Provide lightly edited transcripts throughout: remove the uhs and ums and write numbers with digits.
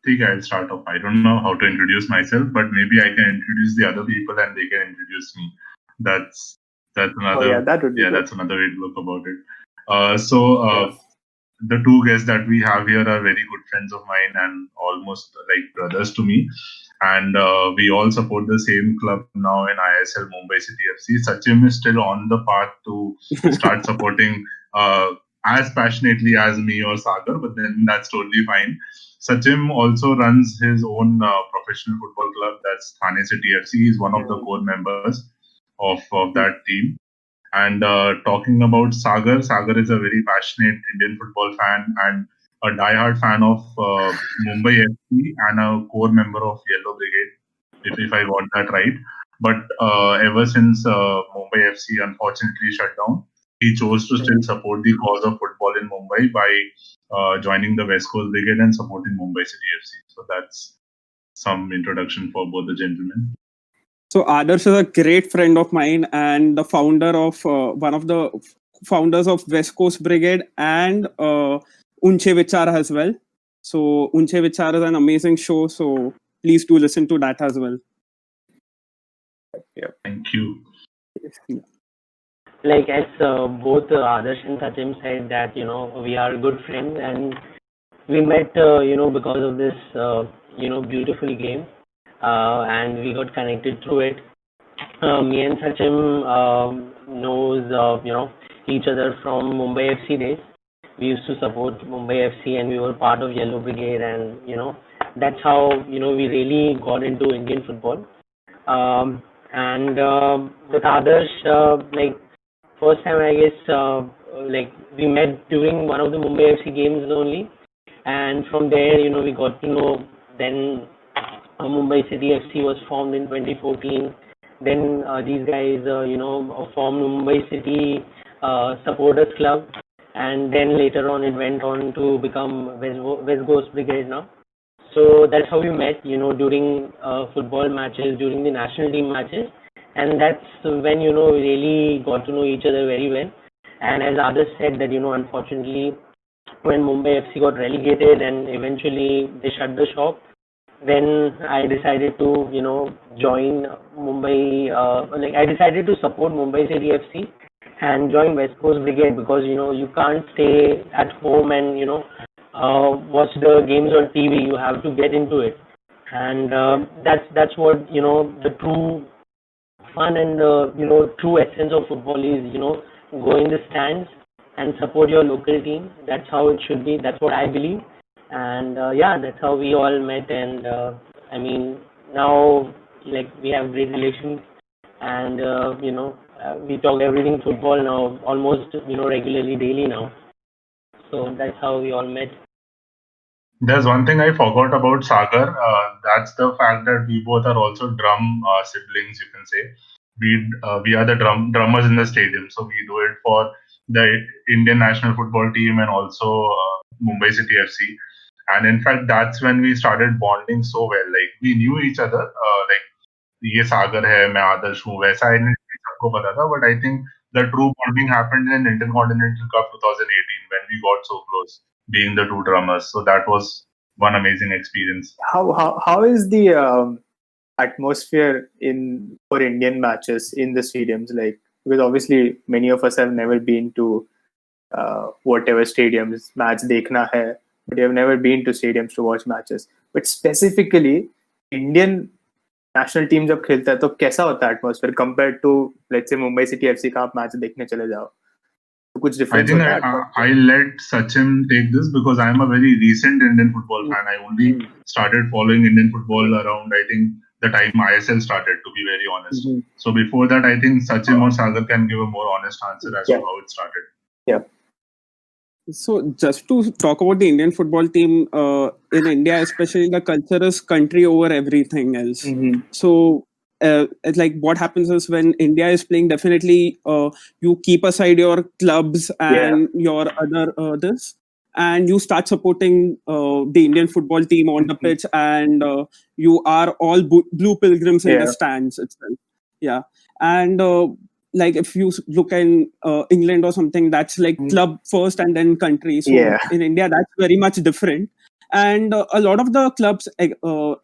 think I'll start off. I don't know how to introduce myself, but maybe I can introduce the other people and they can introduce me. That's another that would be good. That's another way to look about it. The two guests that we have here are very good friends of mine and almost like brothers to me. And we all support the same club now in ISL, Mumbai City FC. Sachin is still on the path to start supporting as passionately as me or Sagar, but then that's totally fine. Sachin also runs his own professional football club, that's Thane City FC. He's one of the core members of that team. And talking about Sagar, Sagar is a very passionate Indian football fan and a die-hard fan of Mumbai FC and a core member of Yellow Brigade, if I got that right. But ever since Mumbai FC unfortunately shut down, he chose to still support the cause of football in Mumbai by joining the West Coast Brigade and supporting Mumbai City FC. So that's some introduction for both the gentlemen. So Adarsh is a great friend of mine and the founder of one of the founders of West Coast Brigade and Unche Vichar as well. So Unche Vichar is an amazing show. So please do listen to that as well. Yeah, thank you. Like as both Adarsh and Sachin said that we are good friends and we met because of this beautiful game. And we got connected through it. Me and Sachin knows each other from Mumbai FC days. We used to support Mumbai FC and we were part of Yellow Brigade, and that's how we really got into Indian football. And with Adarsh, like first time I guess like we met during one of the Mumbai FC games only, and from there we got to know. Then Mumbai City FC was formed in 2014. Then these guys, formed Mumbai City Supporters Club, and then later on it went on to become West Coast Brigade now. So that's how we met, during football matches, during the national team matches, and that's when we really got to know each other very well. And as others said that unfortunately, when Mumbai FC got relegated and eventually they shut the shop, then I decided to, join Mumbai, I decided to support Mumbai City FC and join West Coast Brigade because, you can't stay at home and, watch the games on TV. You have to get into it. And that's what, the true fun and, true essence of football is, go in the stands and support your local team. That's how it should be. That's what I believe. And that's how we all met. And I mean, now like we have great relations, and we talk everything football now, almost regularly, daily now. So that's how we all met. There's one thing I forgot about Sagar. That's the fact that we both are also drum siblings, you can say. We are the drummers in the stadium, so we do it for the Indian national football team and also Mumbai City FC. And in fact, that's when we started bonding so well. Like we knew each other. Like ये सागर है, मैं आदर्श हूँ, वैसा I नहीं सबको पता था. But I think the true bonding happened in Intercontinental Cup 2018 when we got so close, being the two drummers. So that was one amazing experience. How is the atmosphere for Indian matches in the stadiums? Like, because obviously many of us have never been to whatever stadiums match dekhna hai, but you have never been to stadiums to watch matches. But specifically, Indian national team जब खेलता है तो कैसा होता है atmosphere compared to let's say Mumbai City FC का आप match देखने चले जाओ? तो कुछ difference होता है? I let Sachin take this because I am a very recent Indian football fan. I only started following Indian football around, I think, the time ISL started, to be very honest. So before that, I think Sachin or Sagar can give a more honest answer as to how it started. Yeah. So just to talk about the Indian football team in India, especially, the culture is country over everything else. So it's like what happens is when India is playing, definitely you keep aside your clubs and your other this, and you start supporting the Indian football team on the pitch, and you are all blue pilgrims in the stands itself. Yeah, and like if you look in England or something, that's like club first and then country. So in India, that's very much different. And a lot of the clubs,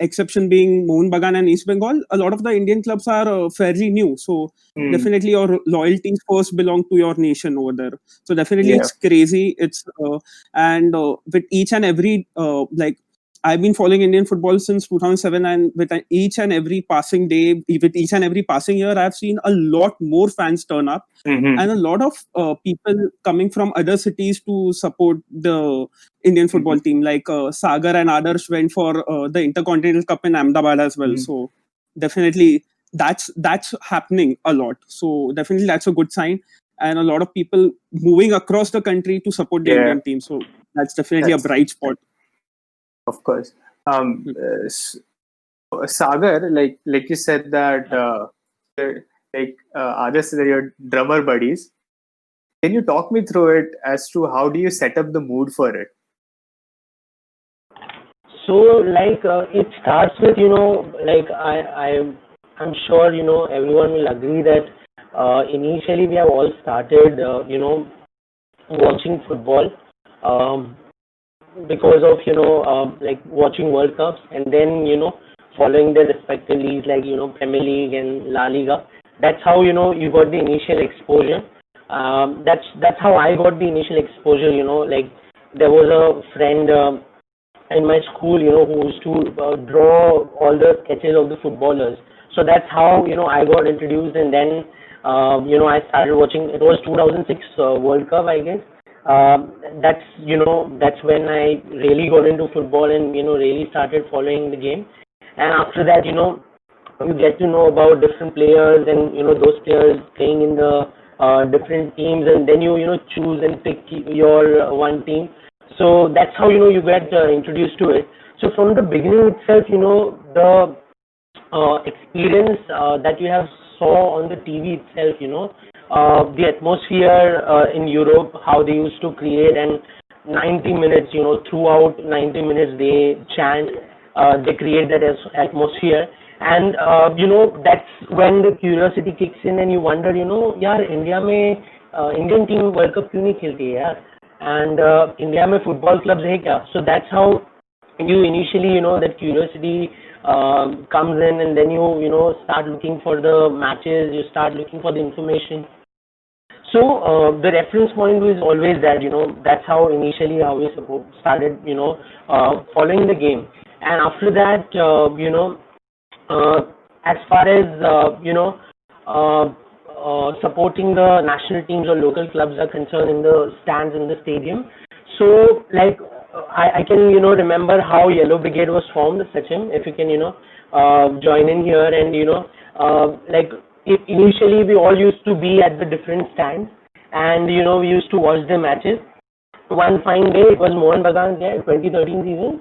exception being Mohun Bagan and East Bengal, a lot of the Indian clubs are fairly new. So definitely your loyalties first belong to your nation over there. So definitely it's crazy. It's and with each and every like I've been following Indian football since 2007, and with each and every passing day, with each and every passing year, I've seen a lot more fans turn up, and a lot of people coming from other cities to support the Indian football team. Like Sagar and Adarsh went for the Intercontinental Cup in Ahmedabad as well. So definitely that's happening a lot. So definitely that's a good sign, and a lot of people moving across the country to support the Indian team. So that's definitely a bright spot. Of course. Sagar, like you said that others are your drummer buddies. Can you talk me through it as to how do you set up the mood for it? So it starts with I'm sure everyone will agree that initially we have all started watching football because of watching World Cups, and then following the respective leagues like Premier League and La Liga. That's how you got the initial exposure. That's how I got the initial exposure. There was a friend in my school who used to draw all the sketches of the footballers. So that's how I got introduced, and then I started watching. It was 2006 World Cup, I guess. That's when I really got into football and really started following the game. And after that, you get to know about different players and those players playing in the different teams, and then you choose and pick your one team. So that's how you get introduced to it. So from the beginning itself, the experience that you have saw on the TV itself, the atmosphere in Europe, how they used to create, and 90 minutes, throughout 90 minutes they chant, they create that atmosphere, and that's when the curiosity kicks in, and you wonder, यार India में Indian team World Cup क्यों नहीं खेलती है यार, and India में football clubs है क्या? So that's how you initially, that curiosity comes in, and then you start looking for the matches, you start looking for the information. So the reference point was always that, that's how initially how we started, following the game. And after that, as far as, supporting the national teams or local clubs are concerned in the stands in the stadium. So I can, remember how Yellow Brigade was formed, Sachin, if you can, join in here, and, initially we all used to be at the different stands, and we used to watch the matches. One fine day, it was Mohun Bagan there, 2013 season,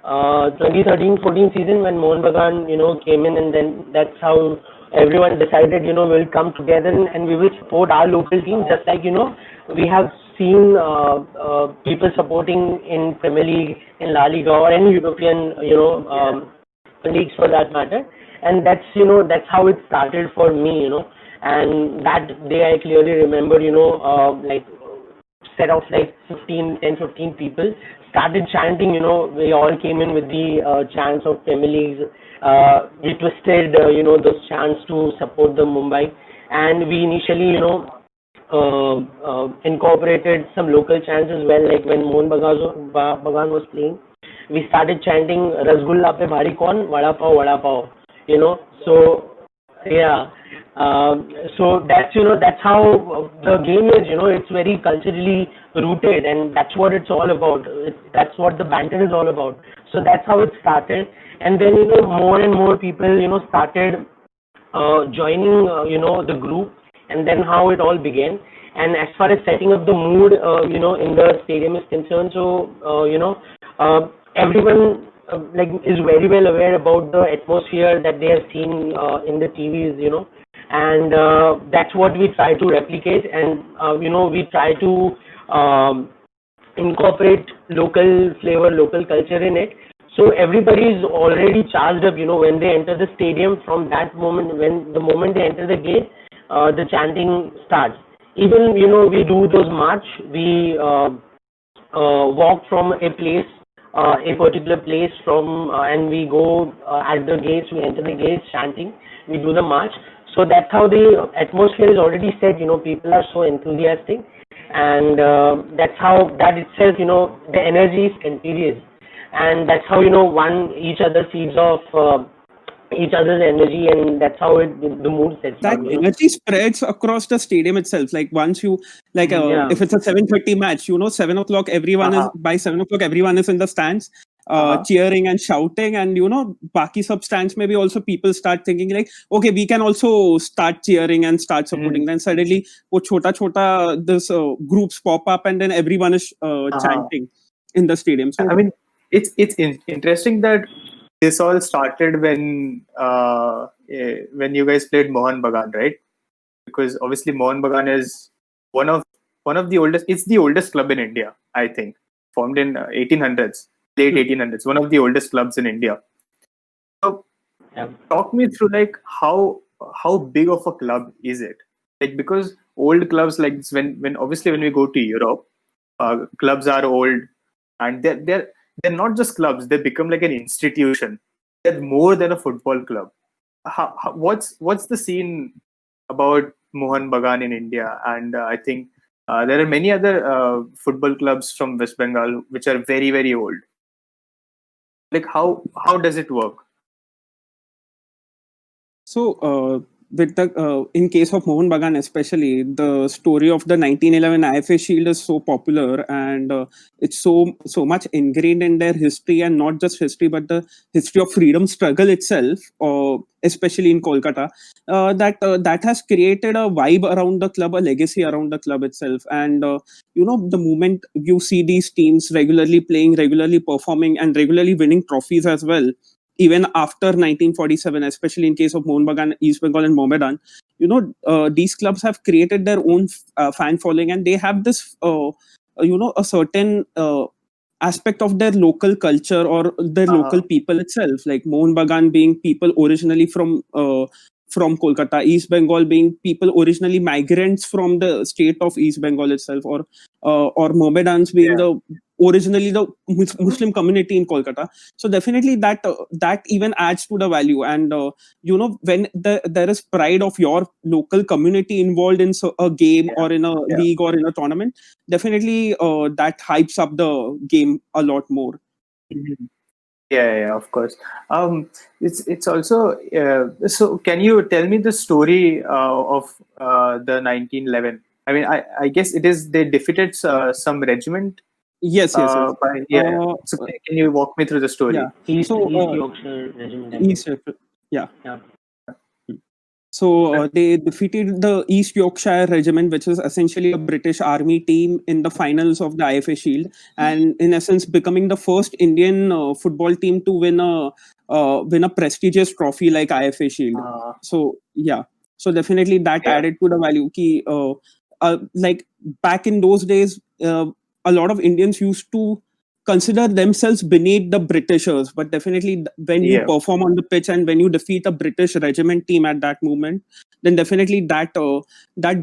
2013-14 season, when Mohun Bagan came in, and then that's how everyone decided we'll come together and we will support our local team, just like we have seen people supporting in Premier League, in La Liga, or any European leagues for that matter. And that's that's how it started for me, and that day I clearly remember, set of 10-15 people started chanting, we all came in with the chants of Premier Leagues. We twisted, those chants to support the Mumbai, and we initially, incorporated some local chants as well, like when Mohun Bagan was playing, we started chanting Rasgulla pe bhari kaun, vada pav, so yeah, so that's how the game is, it's very culturally rooted, and that's what it's all about. That's what the banter is all about. So that's how it started, and then more and more people started joining the group, and then how it all began. And as far as setting up the mood in the stadium is concerned, so everyone is very well aware about the atmosphere that they have seen in the TVs, and that's what we try to replicate, and we try to incorporate local flavor, local culture in it. So everybody is already charged up, when they enter the stadium. From that moment, the moment they enter the gate, the chanting starts. Even we do those march, we walk from a place a particular place from, and we go at the gates, we enter the gates chanting, we do the march. So that's how the atmosphere is already set, people are so enthusiastic, and that's how that itself, the energy is contagious, and that's how, each other feeds off each other's energy, and that's how the mood sets. That energy spreads across the stadium itself. Like once you if it's a 7:30 match, 7 o'clock everyone is by 7 o'clock everyone is in the stands cheering and shouting, and baki sub stands maybe also people start thinking like, okay, we can also start cheering and start supporting. Then suddenly wo chota this groups pop up, and then everyone is chanting in the stadium. So I mean, it's interesting that this all started when you guys played Mohun Bagan, right? Because obviously Mohun Bagan is one of the oldest. It's the oldest club in India, I think, formed in 1800s, late 1800s. One of the oldest clubs in India. So, talk me through like how big of a club is it? Like, because old clubs, like when we go to Europe, clubs are old, and they're not just clubs, they become like an institution. They're more than a football club. What's the scene about Mohun Bagan in India? And I think there are many other football clubs from West Bengal which are very, very old. Like how does it work? So with the in case of Mohun Bagan especially, the story of the 1911 IFA Shield is so popular, and it's so much ingrained in their history, and not just history but the history of freedom struggle itself, especially in Kolkata, that has created a vibe around the club, a legacy around the club itself. And the moment you see these teams regularly playing, regularly performing, and regularly winning trophies as well, even after 1947, especially in case of Mohun Bagan, East Bengal, and Mohammedan, these clubs have created their own fan following, and they have this, a certain aspect of their local culture or their local people itself. Like Mohun Bagan being people originally from Kolkata, East Bengal being people originally migrants from the state of East Bengal itself, or Mohammedans being originally the Muslim community in Kolkata. So definitely that even adds to the value. And when there is pride of your local community involved in a game or in a league or in a tournament, definitely that hypes up the game a lot more. Yeah, of course. It's also so. Can you tell me the story of the 1911? I mean, I guess it is they defeated some regiment. Yes. So can you walk me through the story? Yeah. East Yorkshire Regiment. Yeah. So they defeated the East Yorkshire Regiment, which is essentially a British Army team, in the finals of the IFA Shield, and in essence becoming the first Indian football team to win a prestigious trophy like IFA Shield. So definitely that added to the value. Like back in those days, a lot of Indians used to consider themselves beneath the Britishers, but definitely when you perform on the pitch and when you defeat a British regiment team at that moment, then definitely that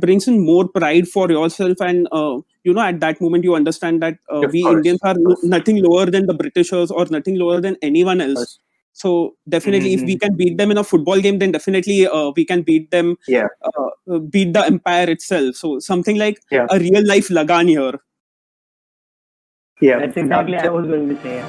brings in more pride for yourself. And at that moment you understand that Indians are nothing lower than the Britishers or nothing lower than anyone else. So definitely if we can beat them in a football game, then definitely we can beat them, beat the empire itself. So something like a real life Lagan here. Yeah, that's exactly what I was going to say.